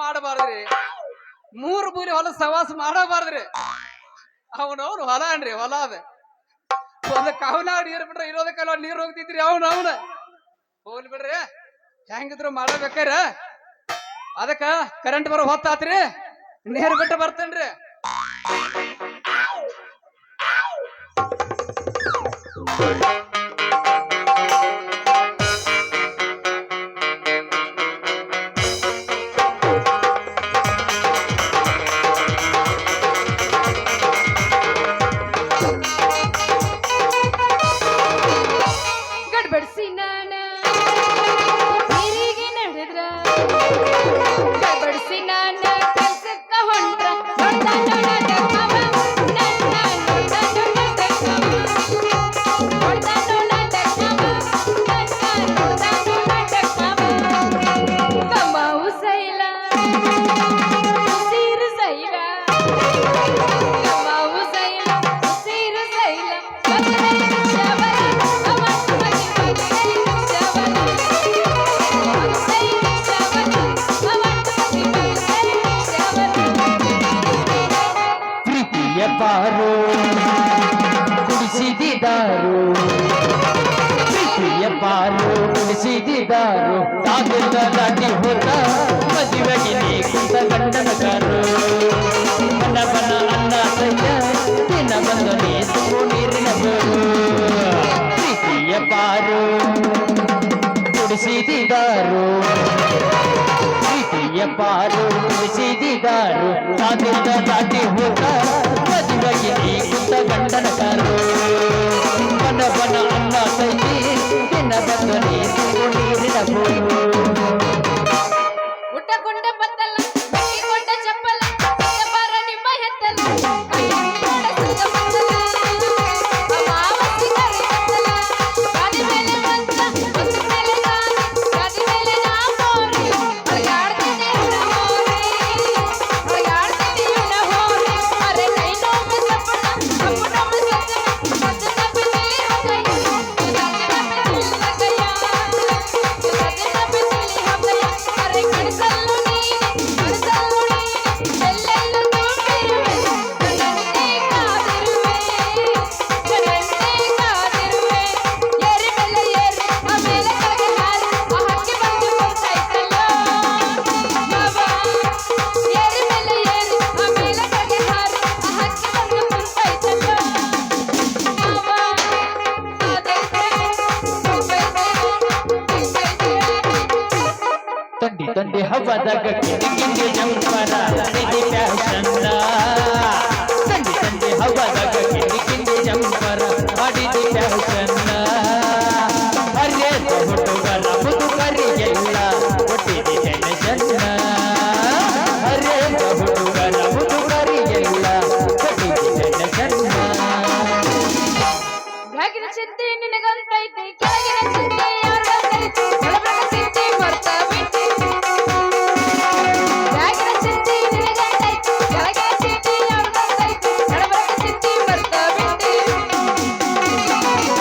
ಮಾಡಬಾರ್ದ್ರಿ. 3 ಬೂಲಿ ಹೊಲ ಸವಾಸ ಮಾಡಬಾರ್ದ್ರಿ. ಅವನವ್ರು ಹೊಲ ಅನ್ರಿ, ಹೊಲ ಅದ. ಒಂದ ಕಾವನಾಗ ನೀರ್ ಬಿಟ್ರೆ ಇರೋದಕ್ಕೆಲ್ಲ ನೀರ್ ಹೋಗ್ತಿದ್ರಿ. ಅವನ ಹೋಗ್ಲಿ ಬಿಡ್ರಿ, ಹೆಂಗಿದ್ರು ಮಾಡಬೇಕಾರ. ಅದಕ್ಕ ಕರೆಂಟ್ ಬರೋ ಹೊತ್ತಾತ್ರಿ, ನೀರ್ ಬಿಟ್ಟು ಬರ್ತೇನ್ರಿ. ಪಾರು ಕುಡಿಸಿದಿದಾರು, ಪ್ರೀತಿಯ ಪಾರು ಕುಡಿಸಿದಿದಾರು. ತಾಗುತ್ತ ದಾಟಿ ಹೋದ ಮದುವೆಗೆ ನೀ ಕುಂತ ಗಂಡನ ಕಾರು. ಬನ ಬನ ಅನ್ನ ಸಯ್ಯ ದಿನ ಬಂದು ನೀ ತುಂಬು ನೀರಿನ ಬೋರು. ಪ್ರೀತಿಯ ಪಾರು ಕುಡಿಸಿದಿದಾರು, ಪ್ರೀತಿಯ ಪಾರು ಕುಡಿಸಿದಿದಾರು. ತಾಗುತ್ತ ದಾಟಿ ಹೋದ ಮದುವೆಗೆ ನೀ ಕುಂತ ಗಂಡನ ಕಾರು. ಬನ ಬನ ಅನ್ನ ಸೈತಿ ದಿನ ಬಂದು ನೀ ತುಂಬು ನೀರಿನ ಬೋರು. ತಂದೆ ಹವದಾಗ ಕಿಂಡಿ ಜಂಪರ ಇದು ಫ್ಯಾಷನ್. ತಂದೆ ಹವದಾಗ ಕಿಂಡಿ ಜಂಪರ ಮಾಡಿದ ಫ್ಯಾಷನ್. ಅರ್ಯದ ಹುಡುಗರ ಮುದುಕರಿಗೆಲ್ಲ ಕೊಟ್ಟಿದೆ ಟೆನ್ಷನ್. ಅರ್ಯದ ಹುಡುಗರ ಮುದುಕರಿಗೆಲ್ಲ ಕೊಟ್ಟಿದೆ ಟೆನ್ಷನ್. ಬೆಳಗಿನ ಚಿಂತೆ ನಿನಗಂತೈತಿ, ಕೆಳಗಿನ ಚಿಂತೆ ಯಾರಿಗಂತೈತಿ, ಒಳಬರಗ ಚಿಂತೆ ಮರ್ತ ಬಿಟ್ಟಿ. ಬೆಳಗಿನ ಚಿಂತೆ ನಿನಗಂತೈತಿ, ಕೆಳಗಿನ ಚಿಂತೆ ಯಾರಿಗಂತೈತಿ, ಒಳಬರಗ ಚಿಂತೆ ಮರ್ತ ಬಿಟ್ಟಿ.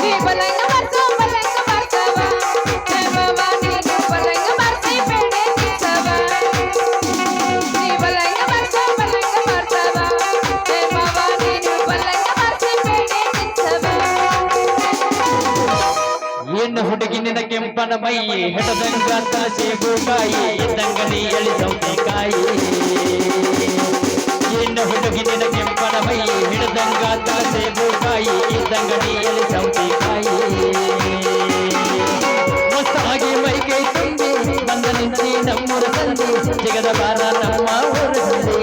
ನೀ ಬಲಂಗ ಮರ್ಸವ ದೇವವ, ನೀನು ಬಲಂಗ ಮರ್ಸಿ ಬೇಡೆ ತಿನ್ಸವ. ನೀ ಬಲಂಗ ಮರ್ಸವ ದೇವವ, ನೀನು ಬಲಂಗ ಮರ್ಸಿ ಬೇಡೆ ತಿನ್ಸವ. ಏನು ಹುಡುಗಿ ನಿನ ಕೆಂಪನ ಮೈ ಹೆಡದಂಗಾತ ಸೇಬುಕಾಯಿ ಇದ್ದಂಗನಿ ಎಳಿ ಸೌತೆಕಾಯಿ. ಏನು ಹುಡುಗಿ ನಿನ ಕೆಂಪನ ಮೈ ಹಿಡದಂಗಾತ ಸೇಬುಕಾಯಿ ಇದ್ದಂಗನಿ ಎಳಿ ಸೌತೆಕಾಯಿ. ಮಸ್ತಾಗಿ ಮೈಕೈ ತುಂಬಿ ಬಂದ ನಿಂತಿ ನಮ್ಮೂರ ಸಂದಿ, ಜಗದ ಬಾರ ನಮ್ಮ ಊರ ಸಂದಿ.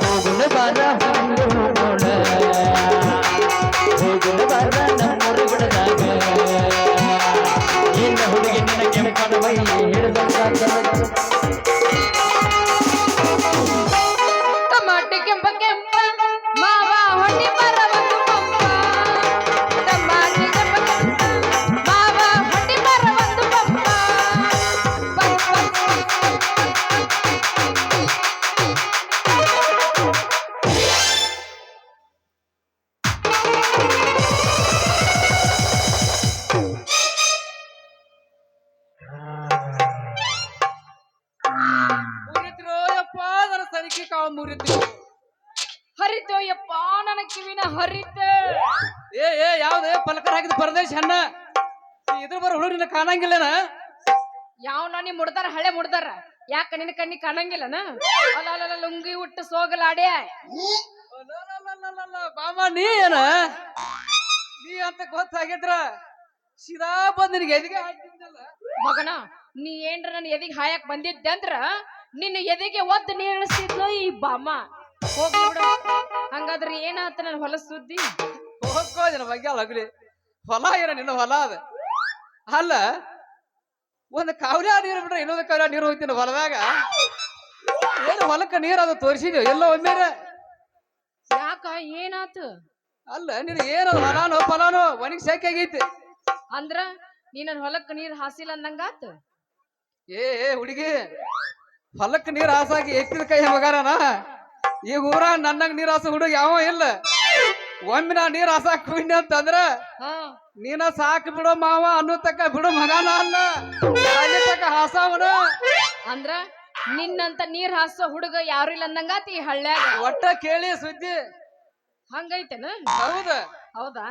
ಹೋಗುಣ ಬಾರ ಹಂಗ ಹೋಗೋಣ, ಹೋಗುಣ ಬಾರ ನಮ್ಮೂರ ಗುಡದಾಗ. ನಿನ್ನ ಹುಡುಗಿ ನಿನ್ನ ಕೆಂಪನ ಮೈ ಹಿಡದಂಗಾತ ಟಮಾಟೆ ಕೆಂಪ ಕೆಂಪ ಮಾವ ಹೊಡಿ ಬರ ಒಂದು ಪಂಪ. ಟಮಾಟೆ ಕೆಂಪ ಕೆಂಪ ಮಾವ ಹೊಡಿ ಬರ ಒಂದು ಪಂಪ. ಮುರಿತು. ಹರಿತೋ ಯಪ್ಪ ನನ್ನ ಕಿವಿನ ಹರಿತೆ. ಏ ಯಾವ್ದೇ ಪಲಕರ್ ಹಾಕಿದ ಪರದೇಶ ಅಣ್ಣ ಇದ್ರ ಬರ ಹುಡುಗನ ಕಾಣಂಗಿಲ್ಲನ. ಯಾವ ನಾನಿ ಮುಡ್ದಾರ ಹಳೆ ಮುಡ್ದಾರ ಯಾಕ ನಿನ್ನ ಕಣ್ಣಿ ಕಾಣಂಗಿಲ್ಲನ. ಅಲ್ಲ ಲುಂಗಿ ಉಟ್ಟು ಸೋಗಲಾಡ್ಯ. ಬಾಮ ನೀ ಏನ ನೀ ಅಂತ ಗೊತ್ತಾಗಿದ್ರ ಸಿದಾ ಬಂದ್ ನಿನಗೆ ಎದಿಗೆ ಹಾಕ್ತಿದ್ದಲ್ಲ ಮಗನ. ನೀ ಏನ್ರ ನನ್ನ ಎದಿಗೆ ಹಾಯಕ್ ಬಂದಿದ್ದೆ ಅಂದ್ರ ನಿನ್ನ ಎದೆಗೆ ಒದ್ದು ನೀರಿಳಿಸ್ತಿದ್ಲು ಈ ಬಾಮ. ಹೋಗ್ಲಿ ಬಿಡು. ಹಂಗಾದ್ರೆ ಏನಾತ ನನ್ನ ಹೊಲ ಸುದ್ದಿ. ಹೋಗೋ ಜನ ಬಗ್ಗೆ ಅಲ್ಲಗ್ಲಿ ಹೊಲ ಏನ ನಿನ್ನ ಹೊಲ ಅದ ಅಲ್ಲ. ಒಂದು ಕಾವ್ಯ ನೀರು ಬಿಟ್ರೆ ಇನ್ನೊಂದು ಕಾವ್ಯ ನೀರು ಹೋಗ್ತೀನಿ ಹೊಲದಾಗ. ಏನು ಹೊಲಕ್ಕ ನೀರು ಅದು ತೋರಿಸಿದ್ವಿ ಎಲ್ಲ ಒಮ್ಮೆರೆ. ಯಾಕ ಏನಾತು? ಅಲ್ಲ ನಿನ್ ಏನದು ಹೊಲಾನೋ ಫಲಾನೋ ಒಣಗಿ ಸಾಕಿ ಆಗೈತಿ ಅಂದ್ರ ನೀ ನನ್ ಹೊಲಕ್ಕ ನೀರ್ ಹಾಸಿಲ್ಲ ಅಂದಂಗಾತ. ಏ ಹುಡುಗಿ ಹೊಲಕ್ಕ ನೀರ್ ಹಾಸಾಕಿ ಎತ್ತಿದ ಕೈ ಮಗಾರನ. ಈಗ ಊರ ನನ್ನಂಗ ನೀರ್ ಹಾಸ ಹುಡುಗ ಯಾವ ಇಲ್ಲ. ಒಮ್ಮೆ ನಾ ನೀರ್ ಹಾಸಾಕ್ ಹೋಯ್ನಿ ಅಂತಂದ್ರ ನೀನ ಸಾಕ್ ಬಿಡೋ ಮಾವ ಅನ್ನೋ ತಕ್ಕ ಬಿಡು ಮಗಾನ ಅಲ್ಲ ಅಲ್ಲಿ ತಕ್ಕ ಹಾಸವನ. ಅಂದ್ರ ನಿನ್ನಂತ ನೀರ್ ಹಾಸೋ ಹುಡುಗ ಯಾರು ಇಲ್ಲ ಅಂದಂಗಾತ ಈ ಹಳ್ಳ್ಯಾಗ. ಒಟ್ಟ ಕೇಳಿ ಸುದ್ದಿ ಹಂಗೈತೆನ? ಹೌದಾ?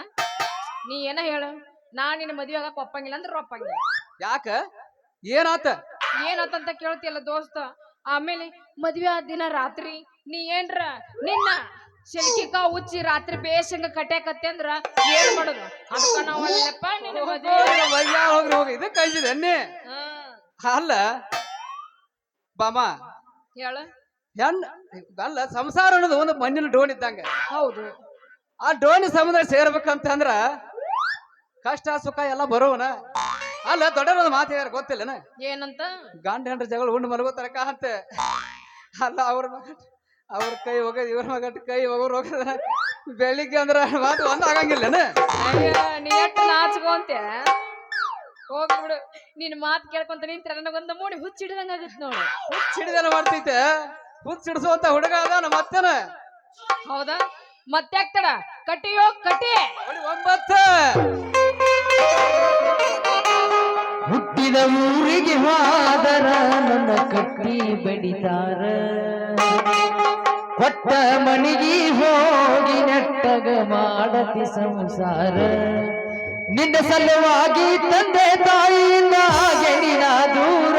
ನೀ ಏನ ಹೇಳು. ನಾ ನಿನ್ನ ಮದ್ವೆ ಆಗಕ್ ಒಪ್ಪಂಗಿಲ್ಲ ಅಂದ್ರೆ ಒಪ್ಪಂಗಿಲ್ಲ. ಯಾಕ ಏನಾತ? ಏನಾತಂತ ಕೇಳ್ತಿಯಲ್ಲ ದೋಸ್ತ. ಆಮೇಲೆ ಮದ್ವೆ ಆದ ದಿನ ರಾತ್ರಿ ನೀ ಏನ್ರ ನಿನ್ನ ಶೆಲ್ಕಿಕ ಉಚ್ಚಿ ರಾತ್ರಿ ಬೇಷಂಗ ಕಟ್ಯಾಕತ್ತೆ ಅಂದ್ರ ಏನ್ ಮಾಡುದು? ಅದಕ್ಕ ನಾವಲ್ಲಪ್ಪ ನಿನ್ನ ಮದ್ವೆ ಹೋಗ್ರಿ ಇದು ಕಳ್ಸಿದೆ ಅನ್ನಿ. ಅಲ್ಲ ಬಾಮ ಹೇಳ. ಹೆಣ್ಣ ಅಲ್ಲ ಸಂಸಾರ ಅನ್ನೋದು ಒಂದು ಮಣ್ಣಿನ ಡೋಣಿ ಇದ್ದಂಗ. ಹೌದು. ಆ ಡೋಣಿ ಸಮುದ್ರ ಸೇರ್ಬೇಕಂತಂದ್ರ ಕಷ್ಟ ಸುಖ ಎಲ್ಲ ಬರೋವನ. ಅಲ್ಲ ದೊಡ್ಡರೊಂದು ಮಾತು ಯಾರು ಗೊತ್ತಿಲ್ಲನ? ಏನಂತ? ಗಂಡ ಹೆಂಡ್ರ ಜಗಳ ಉಂಡು ಮಲಗೋತರಕ ಅಂತ. ಅಲ್ಲ ಅವ್ರ ಕೈ ಹೋಗದ್ ಇವ್ರ ಮಗ ಕೈ ಹೋಗೋರು ಹೋಗದ ಬೆಳಿಗ್ಗೆ ಅಂದ್ರ ಮಾತು ಒಂದ್ ಆಗಂಗಿಲ್ಲನ? ನೀ ಎಷ್ಟು ನಾಚ್ಕೊಂತೆ. ಹೋಗ್ಬಿಡು. ನಿನ್ ಮಾತು ಕೇಳ್ಕೊಂತ ನಿಂತ್ರ ನನಗೊಂದು ಮೂಡಿ ಹುಚ್ಚಿಡ್ದಂಗ ಆಗತ್ ನೋಡು. ಹುಚ್ಚಿಡ್ದೆಲ್ಲ ಮಾಡ್ತೈತೆ. ಹುಚ್ಚಿಡ್ಸುವಂತ ಹುಡುಗ ಅದಾನ ಮತ್ತೇನ? ಹೌದಾ? ಮತ್ತಾಗ್ತಡ ಕಟ್ಟಿಯೋ ಕಟ್ಟಿ 9 ಹುಟ್ಟಿದ ಊರಿಗೆ ಹೋದರ ನನ್ನ ಕಟ್ಟಿ ಬಡಿತಾರ. ಕೊಟ್ಟ ಮನಿಗೆ ಹೋಗಿ ನೆಟ್ಟಗ ಮಾಡತಿ ಸಂಸಾರ. ನಿನ್ನ ಸಲುವಾಗಿ ತಂದೆ ತಾಯಿಯಿಂದ ಗೆಣಿನ ದೂರ.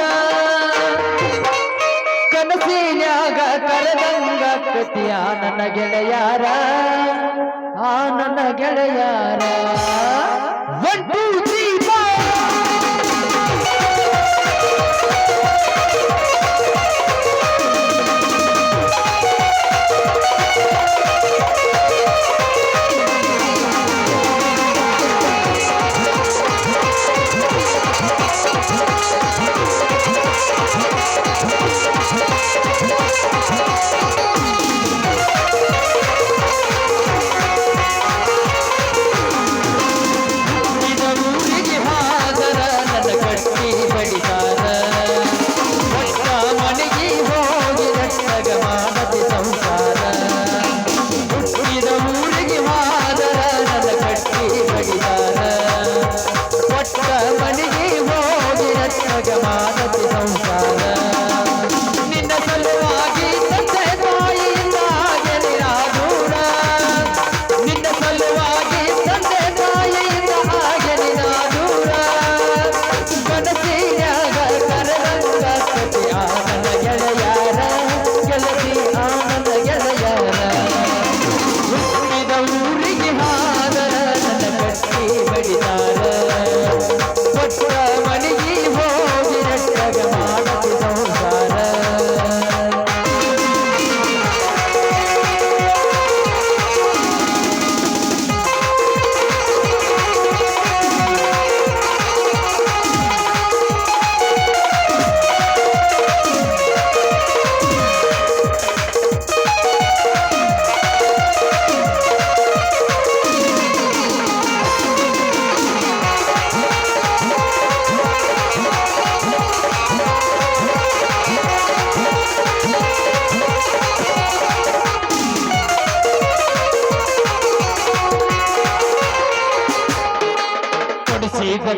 ಕನಸಿನ್ಯಾಗ ಕರೆದಂಗ ಕತಿಯ ನನ್ನ ಗೆಳೆಯಾರ. ಆ ನನ್ನ ಗೆಳೆಯಾರ. 1 2 3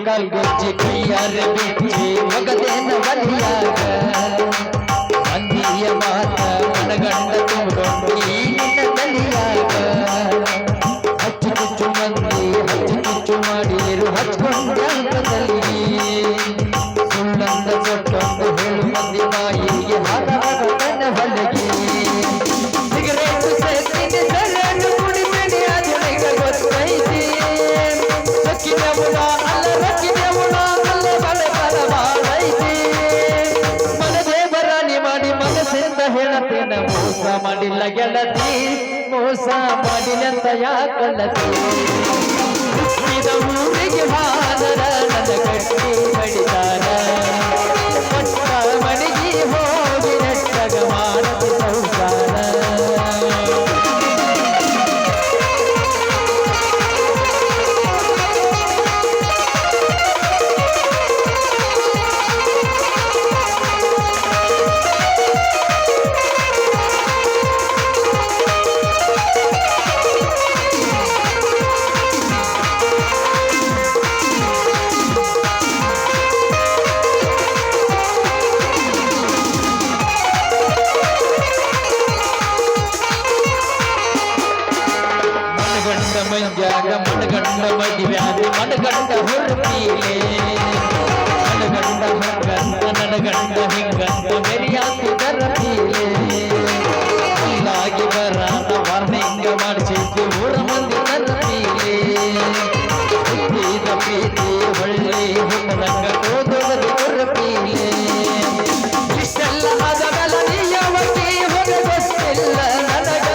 ಕಲ್ಗೊಜ್ಜಿ ಕೈಯಾರ ಬಿಚ್ಚಿ ಒಗದೇನ ಬಲಿಯಾಗ ಅಂದಿಯ ಮಾತ ಮನಗಂಡ ಮಾಡಿಲ್ಲ ಗೆಳತಿ ಮೋಸ ಮಾಡಿದಂತ ಯಾಕಲ್ಲತಿ ಹುಟ್ಟಿದ ಊರಿಗೆ ಹಾದರ ನನ್ನ ಕಟ್ಟಿ ಕಡಿತಾರ ಕೊಟ್ಟ ಮನೆಗೆ ಹೋಗಿ ನೆಟ್ಟಗ ಮಾಡತಿ ಸಂಸಾರ ಮಂಜಾಗ ಮನಗಂಡ ಮದುವ್ಯಾದ ಮನಗಂಡ ಹೊರಪೀಲೆ ಮನಗಂಡ ಹಂಗಂತ ನನಗಂಡ ಹಿಂಗಂತ ಮೆರಿಯಾತಿದರ ಪೀಲೆ ಅಲ್ಲಾಗಿ ಬರಾನ ವರ್ಣಿಂಗ ಮಾಡಿಸಿದ್ದು ಊರ ಮಂದಿ ನನ್ನ ಪೀಲೆ ಹುಟ್ಟಿದ ಪ್ರೀತಿ ಒಳ್ಳೆ ಹುಟ್ಟದಂಗ ಓದೋದು ಹೊರಪೀಲೆ ಇಷ್ಟೆಲ್ಲ ಆದ ಮೇಲೆ ನೀಯವತಿ ಹೊರ ಗೊತ್ತಿಲ್ಲ ನನಗ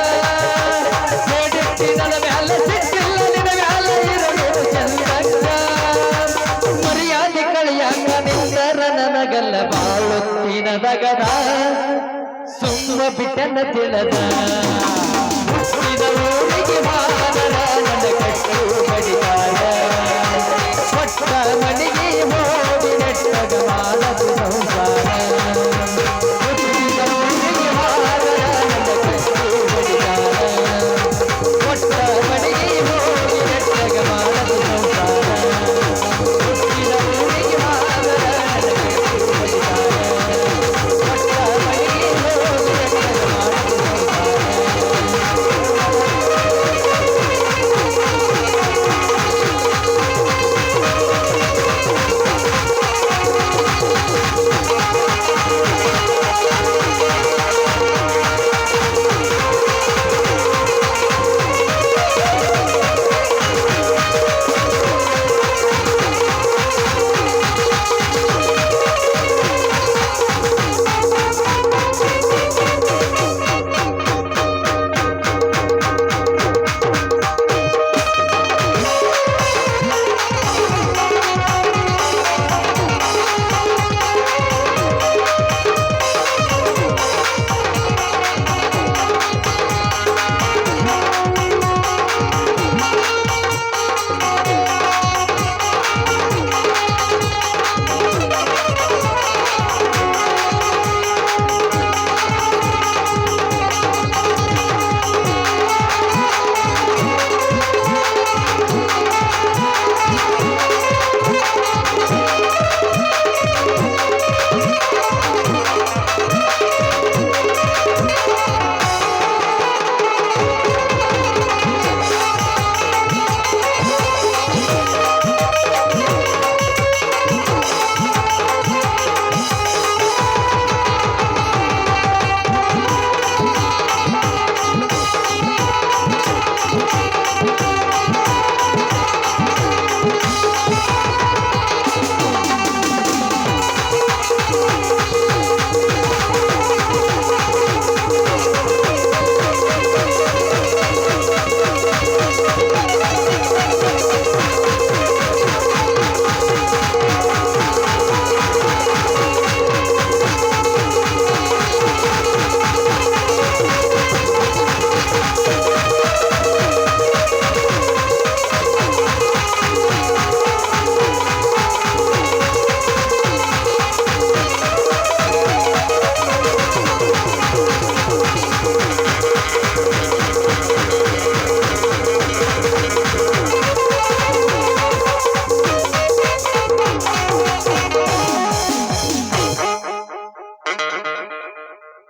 ನನ್ನ ಮ್ಯಾಲ ಸಿಟ್ಟಿಲ್ಲ ನಿನ್ನ ಮ್ಯಾಲ ಇರಲು ಚಂದಂಗ ಮರ್ಯಾದೆ ಕಳಿಯಂಗ ನಿಂದರ ನನಗಲ್ಲ ಬಾಳುತ್ತಿನ ದಗದ ಸುಮ್ಮ ಬಿಟ್ಟನ ತಿಳದ ಹುಟ್ಟಿದ ಊರಿಗೆ ಬಾದರ ನನ್ನ ಕಟ್ಟು ಬಡಿದಾರ ಕೊಟ್ಟ ಮನೆಗೆ ಹೋಗಿ ನೆಟ್ಟಗ ಮಾಡದು ಸಂಸಾರ ಹುಟ್ಟಿದ ಊರಿಗೆ ಬಾದರ ನನ್ನ ಕಟ್ಟು ಬಡಿದಾರ ಕೊಟ್ಟ ಮನೆಗೆ ಹೋಗಿ ನೆಟ್ಟಗ ಮಾಡದು ಸಂಸಾರ ಹುಟ್ಟಿದ ಊರಿಗೆ ಬಾದರ ನನ್ನ ಕಟ್ಟು ಬಡಿದಾರ ಕೊಟ್ಟ ಮನೆಗೆ ಹೋಗಿ ನೆಟ್ಟಗ ಮಾಡದು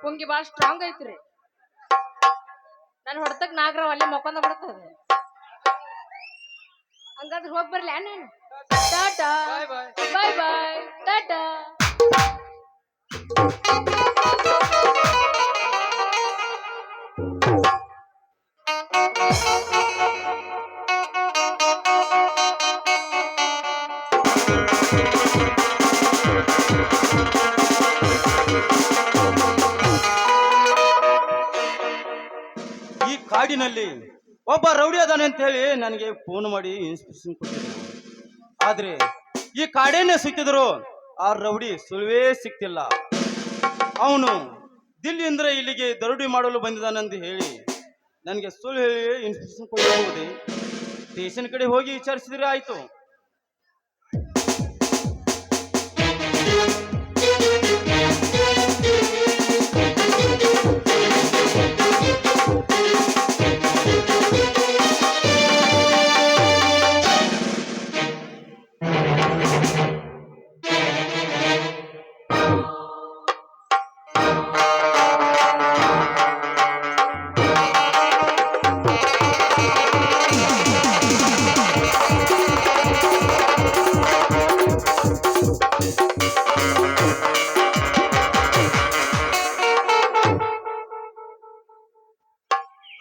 ಪುಂಗಿ ಬಾಳ ಸ್ಟ್ರಾಂಗ್ ಐತ್ರಿ ನನ್ ಹೊಡ್ತಕ್ ನಾಗರಾವ್ ಅಲ್ಲೇ ಮಕ್ಕೊಂದ ಬಿಡ್ತದೆ ಹಂಗಾದ್ರೆ ಹೋಗಿ ಬರ್ಲಿ ನಾನು ಟಾಟಾ ಬಾಯ್ ಬಾಯ್ ಬಾಯ್ ಬಾಯ್ ಟಾಟಾ ಊರಿನಲ್ಲಿ ಒಬ್ಬ ರೌಡಿ ಅದಾನೆ ಅಂತ ಹೇಳಿ ನನಗೆ ಫೋನ್ ಮಾಡಿ ಇನ್ಸ್ಟ್ರಕ್ಷನ್ ಕೊಟ್ಟಿದ್ರು. ಆದ್ರೆ ಈ ಕಾಡೇನೆ ಸಿಕ್ಕಿದ್ರು ಆ ರೌಡಿ ಸುಳುವೇ ಸಿಕ್ತಿಲ್ಲ. ಅವನು ದಿಲ್ಲಿಯಿಂದ ಇಲ್ಲಿಗೆ ದರೋಡಿ ಮಾಡಲು ಬಂದಿದ್ದಾನಂತ ಹೇಳಿ ನನಗೆ ಸುಳ್ಳು ಹೇಳಿ ಇನ್ಸ್ಟ್ರಕ್ಷನ್ ಕೊಟ್ಟಿರುವುದೇ. ಸ್ಟೇಷನ್ ಕಡೆ ಹೋಗಿ ವಿಚಾರಿಸಿದ್ರೆ ಆಯ್ತು.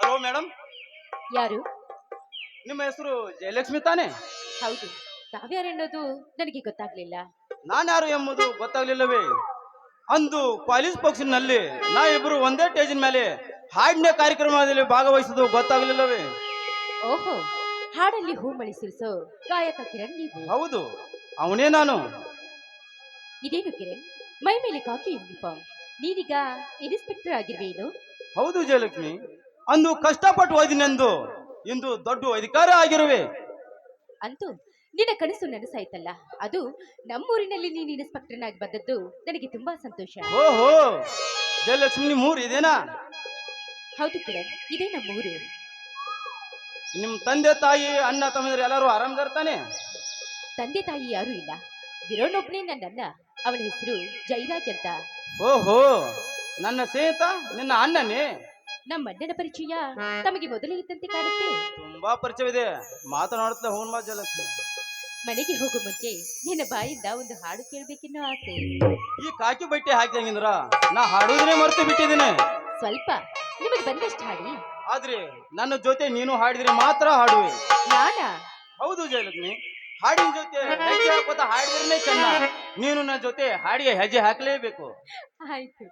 ಹಲೋ ಮೇಡಮ್, ಯಾರು? ನಿಮ್ಮ ಹೆಸರು ಜಯಲಕ್ಷ್ಮಿ ತಾನೆ? ಹೌದು. ತಾವ್ಯಾರೆನ್ನೋದು ನನಗೆ ಗೊತ್ತಾಗ್ಲಿಲ್ಲ. ನಾನು ಯಾರು ಎಂಬುದು ಗೊತ್ತಾಗ್ಲಿಲ್ಲವೇ? ಅಂದು ಕಾಲೇಜ್ ಫಂಕ್ಷನ್ನಲ್ಲಿ ನಾ ಇಬ್ಬರು ಒಂದೇ ಸ್ಟೇಜಿನ ಮೇಲೆ ಹಾಡಿನ ಕಾರ್ಯಕ್ರಮದಲ್ಲಿ ಭಾಗವಹಿಸುವುದು ಗೊತ್ತಾಗ್ಲಿಲ್ಲವೇ? ಓಹೋ, ಹಾಡಲ್ಲಿ ಹೂಮಳಿ ಸುರಿಸೋ ಗಾಯಕ ಕಿರಣ್ ನೀವು? ಹೌದು, ಅವನೇ ನಾನು. ಇದೇನು ಕಿರಣ್, ಮೈ ಮೇಲೆ ಕಾಕಿ ಯೂನಿಫಾರ್ಮ್, ನೀನೀಗ ಇನ್ಸ್ಪೆಕ್ಟರ್ ಆಗಿರ್ವೇನು? ಹೌದು ಜಯಲಕ್ಷ್ಮಿ, ಅಂದು ಕಷ್ಟಪಟ್ಟು ಓದಿನೆಂದು ಇಂದು ದೊಡ್ಡ ಅಧಿಕಾರ ಆಗಿರುವೆ. ಅಂತೂ ನಿನ್ನ ಕನಸು ನನಸಾಯ್ತಲ್ಲ. ಅದು ನಮ್ಮೂರಿನಲ್ಲಿ ನೀನು ಇನ್ಸ್ಪೆಕ್ಟರ್ನಾಗಿ ಬಂದದ್ದು ನನಗೆ ತುಂಬಾ ಸಂತೋಷ. ಓಹೋ, ಜಯಲಕ್ಷ್ಮಿ ಮೂರು ಇದೇನಾ? ಹೌದು ಕಿರಣ್, ಇದೇ ನಮ್ಮೂರು. ನಿಮ್ ತಂದೆ ತಾಯಿ ಅಣ್ಣ ತಮ್ಮಂದ್ರೆ ಎಲ್ಲರೂ ಆರಾಮದಾರ ತಾನೆ? ತಂದೆ ತಾಯಿ ಯಾರೂ ಇಲ್ಲ, ಇರೋನೊಬ್ನೇ ನನ್ನಣ್ಣ. ಅವನ ಹೆಸರು ಜೈರಾಜ್ ಅಂತ. ಓಹೋ, ನನ್ನ ಸ್ನೇಹಿತ ನಿನ್ನ ಅಣ್ಣನೇ? ನಮ್ಮ ಅಣ್ಣನ ಪರಿಚಯ ತಮಗೆ ಮೊದಲೇ ಇದ್ದಂತೆ ಕಾಣುತ್ತೆ. ತುಂಬಾ ಪರಿಚಯವಿದೆ, ಮಾತನಾಡುತ್ತಾ ಹೋಗ್ಮಾ ಜಯಲಕ್ಷ್ಮಿ. ಮನೆಗೆ ಹೋಗೋ ಮುಂಚೆ ನಿನ್ನ ಬಾಯಿಂದ ಒಂದು ಹಾಡು ಕೇಳಬೇಕೆನ್ನೋ ಆಸೆ. ಈ ಕಾಕಿ ಬಟ್ಟೆ ಹಾಕಿದಂಗಿಂದ್ರ ನಾ ಹಾಡುವುದನ್ನೇ ಮರೆತು ಬಿಟ್ಟಿದ್ದೇನೆ. ಸ್ವಲ್ಪ ನಿಮಗೆ ಬಂದಷ್ಟು ಹಾಡಿ. ಆದ್ರೆ ನನ್ನ ಜೊತೆ ನೀನು ಹಾಡಿದ್ರೆ ಮಾತ್ರ ಹಾಡುವೆ. ನಾನಾ? ಹೌದು ಜಯಲಕ್ಷ್ಮಿ, ಹಾಡಿನ ಜೊತೆ ಹೆಜ್ಜೆ ಹಾಕೋತ ಹಾಡಿದ್ರೇನೆ ಚೆನ್ನ. ನೀನು ನನ್ನ ಜೊತೆ ಹಾಡಿಗೆ ಹೆಜ್ಜೆ ಹಾಕಲೇಬೇಕು. ಆಯ್ತು.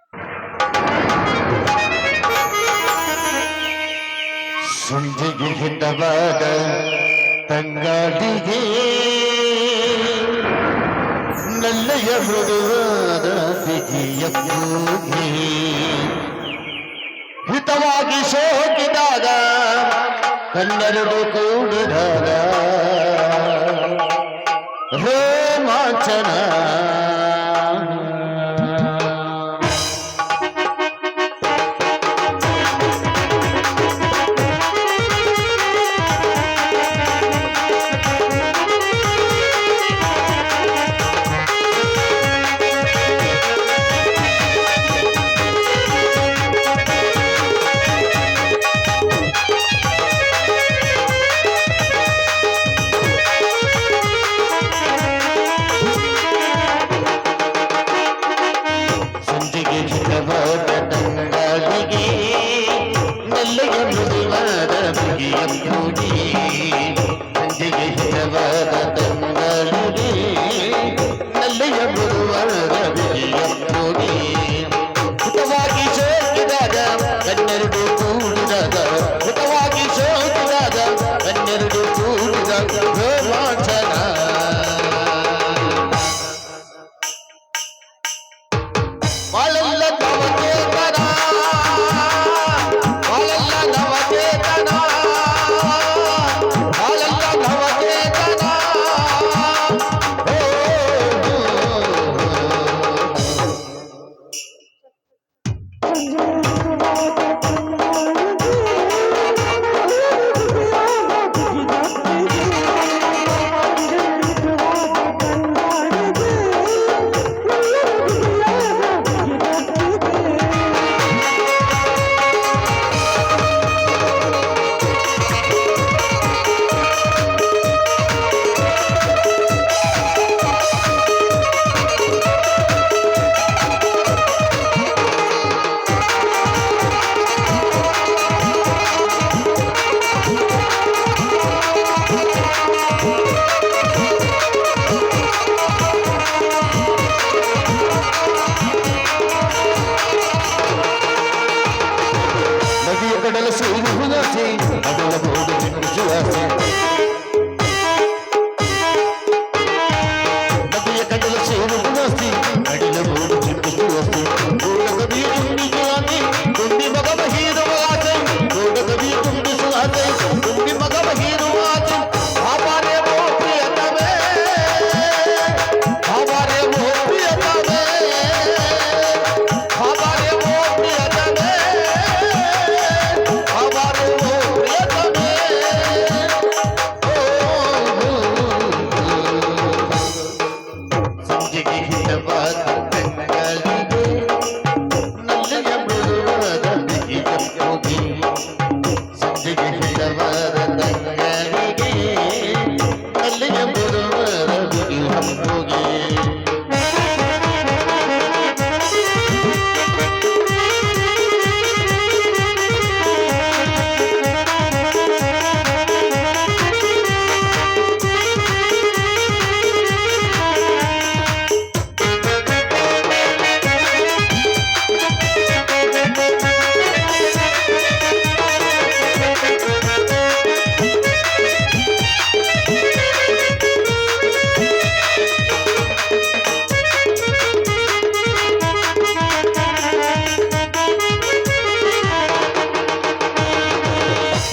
ಸಂಧಿಗೆ ಹಿತವಾದ ತಂಗಾಡಿಗೆ ನಲ್ಲೆಯ ಮೃದುವಾದ ಬಿಗಿಯ ಕೂಗಿ ಹಿತವಾಗಿ ಸೋಕಿದಾಗ ಕಣ್ಣೆರಡು ಕೂಡಿದಾಗ ರೋಮಾಂಚನ.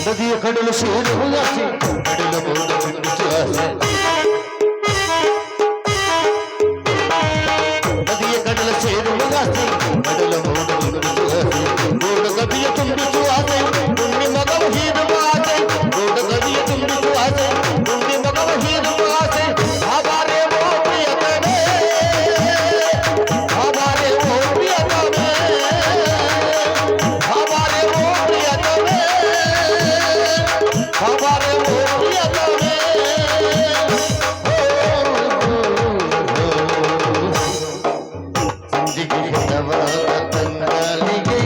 ನದಿಯ ಕಡಲು ಸೇರುವ ಆಸೆ ಕಡಲ ಮೋಡ ಬಿಂಬಿಸುವ ಆಸೆ ನದಿಯ ಕಡಲ ಸೇರುವ ಆಸೆ ಕಡಲ ಮೋಡ ಬಿಂಬಿಸುವ ಆಸೆ ಮೋಡ ಕವಿಯ ತುಂಬಿಸುವ ಆಸೆ ಪುಣ್ಯ ಮಗವ ಹೀರುವ ಆಸೆ ಮೋಡ ಕವಿಯ ತುಂಬಿಸುವ ಆಸೆ ಪುಣ್ಯ ಮಗವ ಹೀರುವ ಆಸೆ ಆಬಾರೆ ಓ ಪ್ರಿಯತಮೇ ಆಬಾರೆ ಓ ಪ್ರಿಯತಮೇ ಆಬಾರೆ ಓ ಪ್ರಿಯತಮೇ ಆಬಾರೆ ಓ ಪ್ರಿಯತಮೇ ಸಂಜಿಗೆ ಹಿತವಾದ ತಂಗಾಳಿಗೆ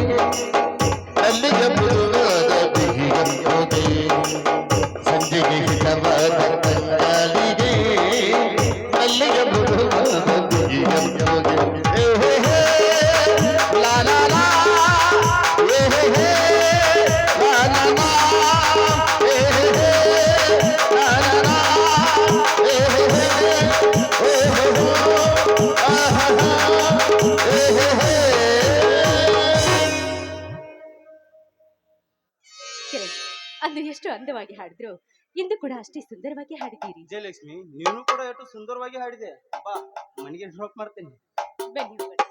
ಅಲ್ಲಿಗೆ ಮೃದುವಾದ ಬಿಗಿಯಂಬೋದೆ ಸಂಜಿಗೆ ಹಿತವಾದ ತಂಗಾಳಿಗೆ ಅಲ್ಲಿಗೆ ಮೃದುವಾದ ಬಿಗಿಯಂಬೋದೆ ಲಾ ಲಾ ಲಾ ಏ ಹೇ ಹೇ ಲಾ ಲಾ ಲಾ ಏ ಹೇ ಹೇ ಲಾ ಲಾ ಲಾ ಏ ಹೇ ಹೇ ಓ ಹೋ ಹೋ ಆಹಾ ಏ ಹೇ ಹೇ ಕಿರಣ್, ಅಂದು ಎಷ್ಟು ಅಂದವಾಗಿ ಹಾಡಿದ್ರು ಇಂದು ಕೂಡ ಅಷ್ಟೇ ಸುಂದರವಾಗಿ ಹಾಡಿದ್ದೀರಿ. ವಿಜಯಲಕ್ಷ್ಮಿ, ನೀನು ಕೂಡ ಎಷ್ಟು ಸುಂದರವಾಗಿ ಹಾಡಿದೆ. ಬಾ, ಮನೆಗೆ ಡ್ರಾಪ್ ಮಾಡ್ತೇನೆ. ಬನ್ನಿ ಹೋಗೋಣ.